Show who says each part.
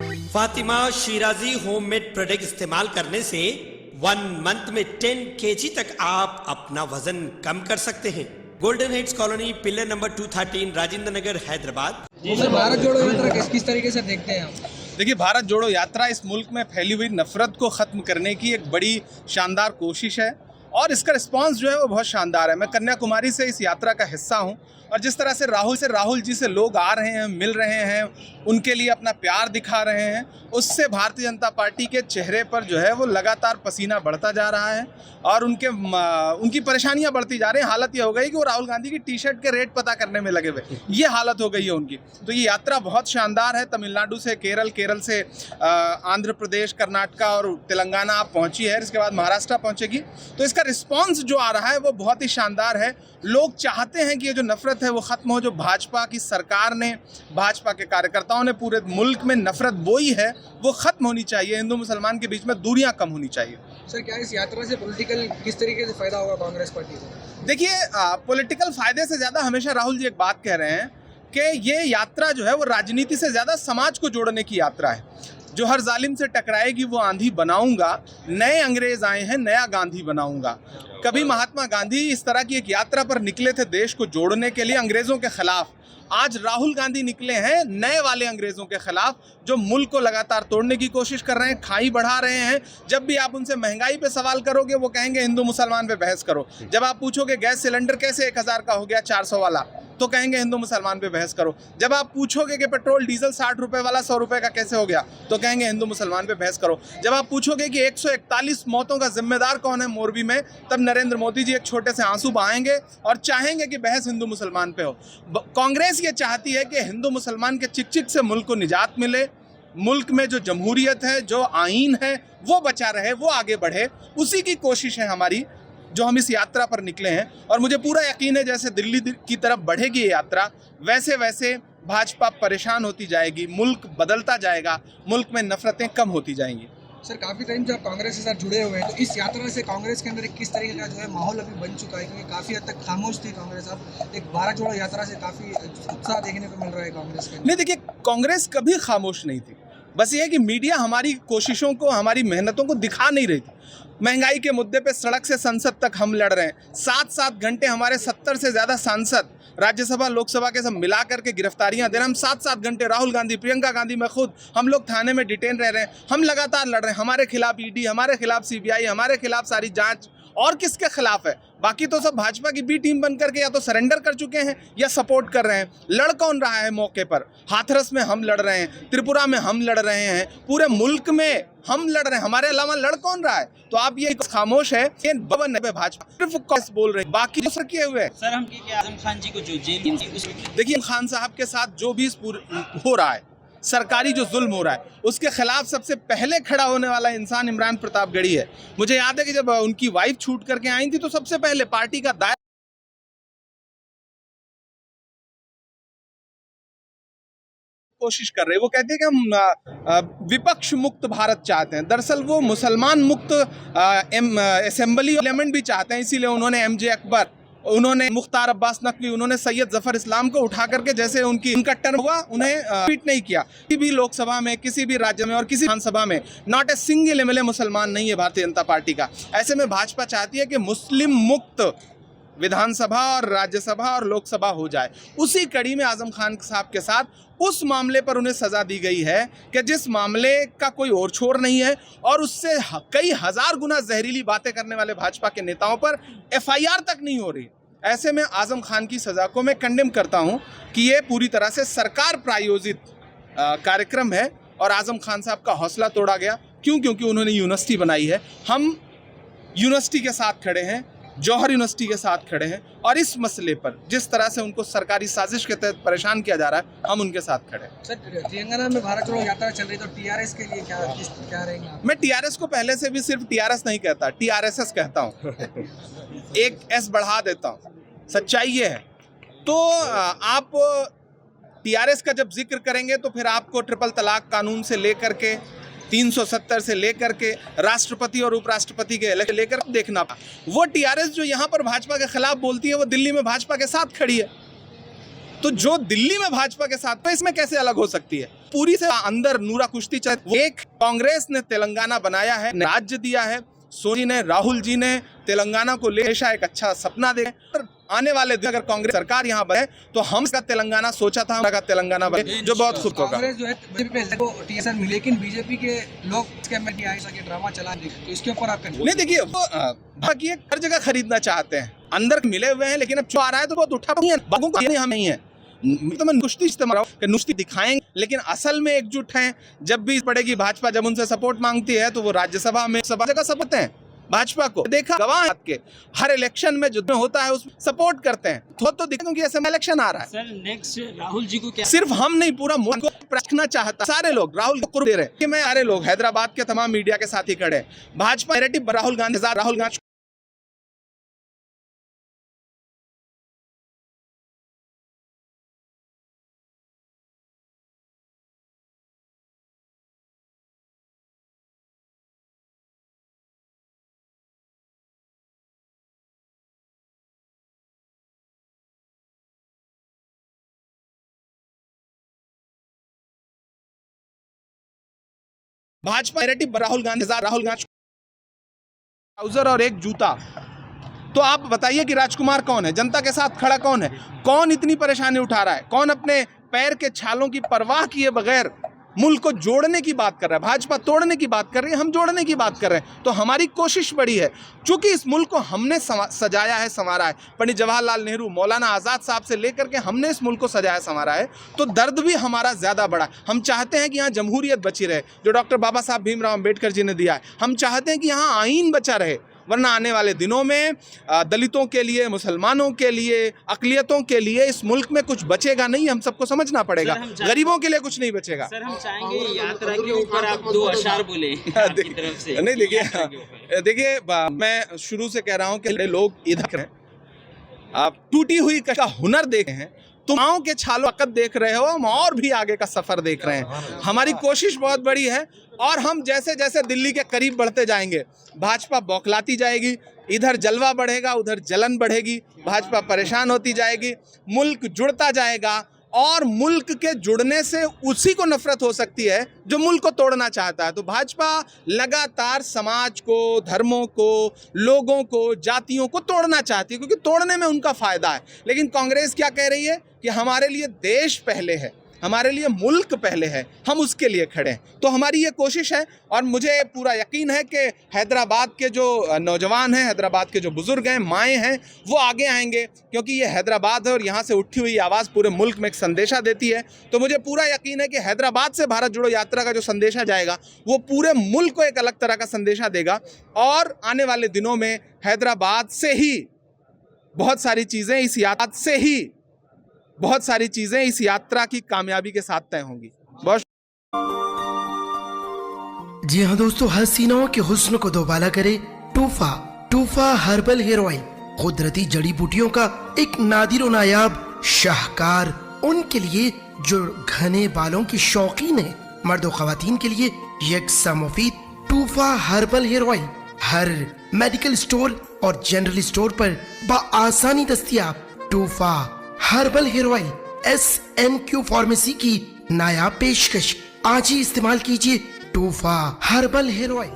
Speaker 1: Fatima Shirazi homemade product इस्तेमाल करने से 1 मंथ में 10 kg तक आप अपना वजन कम कर सकते हैं। Golden heads colony, pillar number 213, Rajendra Nagar, Hyderabad.
Speaker 2: Sir, Bharat Jodo Yatra किस तरीके से देखते हैं आप?
Speaker 3: देखिए, भारत जोड़ो यात्रा इस मुल्क में फैली हुई नफरत को ख़त्म करने की एक बड़ी शानदार कोशिश है और इसका रिस्पांस जो है वो बहुत शानदार है। मैं कन्याकुमारी से इस यात्रा का हिस्सा हूं और जिस तरह से राहुल जी से लोग आ रहे हैं, मिल रहे हैं, उनके लिए अपना प्यार दिखा रहे हैं, उससे भारतीय जनता पार्टी के चेहरे पर जो है वो लगातार पसीना बढ़ता जा रहा है और उनकी परेशानियां बढ़ती जा रही हैं। हालत ये हो गई कि वो राहुल गांधी की टी शर्ट के रेट पता करने में लगे हुए, ये हालत हो गई है उनकी। तो ये यात्रा बहुत शानदार है। तमिलनाडु से केरल से आंध्र प्रदेश, कर्नाटका और तेलंगाना आप पहुंची है, इसके बाद महाराष्ट्र पहुंचेगी। तो इसका रिस्पॉन्स जो आ रहा है वो बहुत ही शानदार है। लोग चाहते हैं कि ये जो नफरत है वो ख़त्म हो, जो भाजपा की सरकार ने, भाजपा के कार्यकर्ताओं ने पूरे मुल्क में नफरत बोई है वो ख़त्म होनी चाहिए। हिंदू मुसलमान के बीच में दूरियां कम होनी चाहिए।
Speaker 2: सर, क्या इस यात्रा से पॉलिटिकल किस तरीके से फ़ायदा होगा कांग्रेस पार्टी को?
Speaker 3: देखिए, पॉलिटिकल फ़ायदे से ज़्यादा हमेशा राहुल जी एक बात कह रहे हैं कि ये यात्रा जो है वो राजनीति से ज़्यादा समाज को जोड़ने की यात्रा है। जो हर जालिम से टकराएगी वो आंधी बनाऊंगा, नए अंग्रेज आए हैं, नया गांधी बनाऊंगा। कभी महात्मा गांधी इस तरह की एक यात्रा पर निकले थे देश को जोड़ने के लिए अंग्रेज़ों के खिलाफ। आज राहुल गांधी निकले हैं नए वाले अंग्रेज़ों के खिलाफ जो मुल्क को लगातार तोड़ने की कोशिश कर रहे हैं, खाई बढ़ा रहे हैं। जब भी आप उनसे महंगाई पे सवाल करोगे वो कहेंगे हिंदू मुसलमान पे बहस करो। जब आप पूछोगे गैस सिलेंडर कैसे 1000 का हो गया 400 वाला, तो कहेंगे हिंदू मुसलमान पे बहस करो। जब आप पूछोगे कि पेट्रोल डीजल 60 रुपए वाला 100 रुपए का कैसे हो गया, तो कहेंगे हिंदू मुसलमान पे बहस करो। जब आप पूछोगे कि 141 मौतों का जिम्मेदार कौन है मोरबी में, तब नरेंद्र मोदी जी एक छोटे से आंसू बहाएंगे और चाहेंगे कि बहस हिंदू मुसलमान पे हो। कांग्रेस ये चाहती है कि हिंदू मुसलमान के चिक चिक से मुल्क को निजात मिले, मुल्क में जो जमहूरियत है, जो आइन है वो बचा रहे, वो आगे बढ़े। उसी की कोशिश है हमारी जो हम इस यात्रा पर निकले हैं। और मुझे पूरा यकीन है जैसे दिल्ली की तरफ बढ़ेगी ये यात्रा, वैसे वैसे भाजपा परेशान होती जाएगी, मुल्क बदलता जाएगा, मुल्क में नफरतें कम होती जाएंगी।
Speaker 2: सर, काफ़ी टाइम से आप कांग्रेस के साथ जुड़े हुए हैं, तो इस यात्रा से कांग्रेस के अंदर एक किस तरीके का जो है माहौल अभी बन चुका है? क्योंकि काफ़ी हद तक खामोश थी कांग्रेस, अब एक भारत जोड़ो यात्रा से काफ़ी उत्साह देखने को मिल रहा है कांग्रेस के अंदर।
Speaker 3: नहीं, देखिए, कांग्रेस कभी खामोश नहीं थी। बस ये है कि मीडिया हमारी कोशिशों को, हमारी मेहनतों को दिखा नहीं रही थी। महंगाई के मुद्दे पे सड़क से संसद तक हम लड़ रहे हैं। 7-7 घंटे हमारे 70 से ज़्यादा सांसद राज्यसभा लोकसभा के सब मिला करके गिरफ्तारियां दे रहे हैं। हम 7-7 घंटे, राहुल गांधी, प्रियंका गांधी, मैं खुद, हम लोग थाने में डिटेन रह रहे हैं। हम लगातार लड़ रहे हैं। हमारे खिलाफ ईडी, हमारे खिलाफ सीबीआई, हमारे खिलाफ सारी जांच। और किसके खिलाफ है? बाकी तो सब भाजपा की बी टीम बन करके या तो सरेंडर कर चुके हैं या सपोर्ट कर रहे हैं। लड़ कौन रहा है मौके पर? हाथरस में हम लड़ रहे हैं, त्रिपुरा में हम लड़ रहे हैं, पूरे मुल्क में हम लड़ रहे हैं। हमारे अलावा लड़ कौन रहा है? तो आप ये खामोश है कि भाजपा सिर्फ कांग्रेस बोल रहे हैं, बाकी दूसरे किए हुए हैं।
Speaker 4: सर, हम आजम खान जी को जो जेल,
Speaker 3: देखिए, खान साहब के साथ जो भी हो रहा है, सरकारी जो जुल्म हो रहा है, उसके खिलाफ सबसे पहले खड़ा होने वाला इंसान इमरान प्रतापगढ़ी है। मुझे याद है कि जब उनकी वाइफ छूट करके आई थी तो सबसे पहले पार्टी का दायरा कोशिश कर रहे हैं। वो कहते हैं कि हम विपक्ष मुक्त भारत चाहते हैं। दरअसल वो मुसलमान मुक्त असेंबली पार्लियामेंट भी चाहते हैं। इसीलिए उन्होंने MJ अकबर, उन्होंने मुख्तार अब्बास नकवी, उन्होंने सैयद जफर इस्लाम को उठा करके, जैसे उनका टर्म हुआ, उन्हें ट्वीट नहीं किया। किसी भी लोकसभा में, किसी भी राज्य में और किसी विधानसभा में नॉट ए सिंगल MLA मुसलमान नहीं है भारतीय जनता पार्टी का। ऐसे में भाजपा चाहती है कि मुस्लिम मुक्त विधानसभा और राज्यसभा और लोकसभा हो जाए। उसी कड़ी में आजम खान साहब के साथ उस मामले पर उन्हें सज़ा दी गई है कि जिस मामले का कोई और छोर नहीं है और उससे कई हजार गुना जहरीली बातें करने वाले भाजपा के नेताओं पर FIR तक नहीं हो रही। ऐसे में आजम खान की सज़ा को मैं कंडेम करता हूं कि ये पूरी तरह से सरकार प्रायोजित कार्यक्रम है और आजम खान साहब का हौसला तोड़ा गया। क्यों? क्योंकि उन्होंने यूनिवर्सिटी बनाई है। हम यूनिवर्सिटी के साथ खड़े हैं, जौहर यूनिवर्सिटी के साथ खड़े हैं और इस मसले पर जिस तरह से उनको सरकारी साजिश के तहत परेशान किया जा रहा है, हम उनके साथ खड़े हैं।
Speaker 2: सर, तेलंगाना में भारत जोड़ो यात्रा चल रही है, तो TRS के लिए क्या रहेगा?
Speaker 3: मैं TRS को पहले से भी सिर्फ TRS नहीं कहता, TRSS कहता हूँ। एक S बढ़ा देता हूँ। सच्चाई ये है। तो आप TRS का जब जिक्र करेंगे तो फिर आपको ट्रिपल तलाक कानून से लेकर के 370 से लेकर के राष्ट्रपति और उपराष्ट्रपति के इलेक्शन लेकर देखना। वो TRS जो यहाँ पर भाजपा के खिलाफ बोलती है वो दिल्ली में भाजपा के साथ खड़ी है। तो जो दिल्ली में भाजपा के साथ, तो इसमें कैसे अलग हो सकती है? पूरी से अंदर नूरा कुश्ती चल। एक कांग्रेस ने तेलंगाना बनाया है, राज्य दिया है, सोनी ने, राहुल जी ने तेलंगाना को ले हमेशा एक अच्छा सपना देखा। आने वाले दिन अगर कांग्रेस सरकार यहाँ बने तो हम इसका तेलंगाना सोचा था, हमारा तेलंगाना बने जो बहुत खुद होगा।
Speaker 2: कांग्रेस जो है बीजेपी को टीएसआर मिली, लेकिन बीजेपी के लोग इसके में ऐसा कि ड्रामा चला दी, तो इसके ऊपर आप
Speaker 3: नहीं देखिए, बाकी हर जगह खरीदना चाहते हैं, अंदर मिले हुए हैं, लेकिन अब जो आ रहा है तो बहुत उठा नहीं है, बागों को हम नहीं है। तो मैं नुश्ती इस्तेमाल कि नुश्ती दिखाएंगे, लेकिन असल में एकजुट हैं। जब भी पड़ेगी भाजपा, जब उनसे सपोर्ट मांगती है तो वो राज्यसभा में सभा जगह सपोर्ट हैं भाजपा को, देखा गवाह के हर इलेक्शन में जो होता है उसमें सपोर्ट करते हैं। तो देखो क्योंकि ऐसे में इलेक्शन आ रहा है।
Speaker 4: सर नेक्स्ट राहुल जी को क्या,
Speaker 3: सिर्फ हम नहीं, पूरा मुल्क को रखना चाहता, सारे लोग राहुल को दे रहे हैं कि मैं, सारे लोग हैदराबाद के तमाम मीडिया के साथ ही खड़े हैं। Bhajpa narrative Rahul Gandhi Bhajpa narrative Rahul Gandhi trouser और एक जूता। तो आप बताइए कि राजकुमार कौन है, जनता के साथ खड़ा कौन है, कौन इतनी परेशानी उठा रहा है, कौन अपने पैर के छालों की परवाह किए बगैर मुल्क को जोड़ने की बात कर रहा है। भाजपा तोड़ने की बात कर रही है, हम जोड़ने की बात कर रहे हैं। तो हमारी कोशिश बड़ी है, चूंकि इस मुल्क को हमने सजाया है, संवारा है, पंडित जवाहरलाल नेहरू, मौलाना आज़ाद साहब से लेकर के हमने इस मुल्क को सजाया संवारा है, तो दर्द भी हमारा ज़्यादा बड़ा है। हम चाहते हैं कि यहाँ जमहूरियत बची रहे, जो डॉक्टर बाबा साहब भीमराव अम्बेडकर जी ने दिया है। हम चाहते हैं कि यहाँ आईन बचा रहे, वरना आने वाले दिनों में दलितों के लिए, मुसलमानों के लिए, अक़लियतों के लिए इस मुल्क में कुछ बचेगा नहीं। हम सबको समझना पड़ेगा, गरीबों के लिए कुछ नहीं बचेगा।
Speaker 4: सर हम चाहेंगे यात्रा के ऊपर आप 2 अशार बोले आपकी तरफ से।
Speaker 3: नहीं देखिए, मैं शुरू से कह रहा हूँ कि लोग इधर हैं, आप टूटी हुई का हुनर देखे हैं, तुम के छालो वक़्त देख रहे हो, हम और भी आगे का सफर देख रहे हैं। हमारी कोशिश बहुत बड़ी है और हम जैसे जैसे दिल्ली के करीब बढ़ते जाएंगे, भाजपा बौखलाती जाएगी, इधर जलवा बढ़ेगा, उधर जलन बढ़ेगी, भाजपा परेशान होती जाएगी, मुल्क जुड़ता जाएगा। और मुल्क के जुड़ने से उसी को नफरत हो सकती है जो मुल्क को तोड़ना चाहता है। तो भाजपा लगातार समाज को, धर्मों को, लोगों को, जातियों को तोड़ना चाहती है, क्योंकि तोड़ने में उनका फ़ायदा है। लेकिन कांग्रेस क्या कह रही है कि हमारे लिए देश पहले है, हमारे लिए मुल्क पहले है, हम उसके लिए खड़े हैं। तो हमारी ये कोशिश है और मुझे पूरा यकीन है कि हैदराबाद के जो नौजवान हैं, हैदराबाद के जो बुज़ुर्ग हैं, माएँ हैं, वो आगे आएंगे, क्योंकि ये हैदराबाद है और यहाँ से उठी हुई आवाज़ पूरे मुल्क में एक संदेशा देती है। तो मुझे पूरा यकीन है कि हैदराबाद से भारत जोड़ो यात्रा का जो संदेशा जाएगा वो पूरे मुल्क को एक अलग तरह का संदेशा देगा। और आने वाले दिनों में हैदराबाद से ही बहुत सारी चीज़ें इस यात्रा की कामयाबी के साथ तय होंगी। बहुत
Speaker 5: जी हाँ दोस्तों, हसीनाओं के हुस्न को दोबाला करे टूफा हर्बल हेयर ऑयल, कुदरती जड़ी बूटियों का एक नादिर और नायाब शाहकार, उनके लिए जो घने बालों की शौकीन है, मर्द और खवातीन के लिए यकसा मुफीद टूफा हर्बल हेयर ऑयल हर मेडिकल स्टोर और जनरल स्टोर पर बआसानी दस्तयाब। टूफा herbal hair oil SNQ pharmacy की नायाब पेशकश, आज ही इस्तेमाल कीजिए टूफा हर्बल हेयर ऑयल।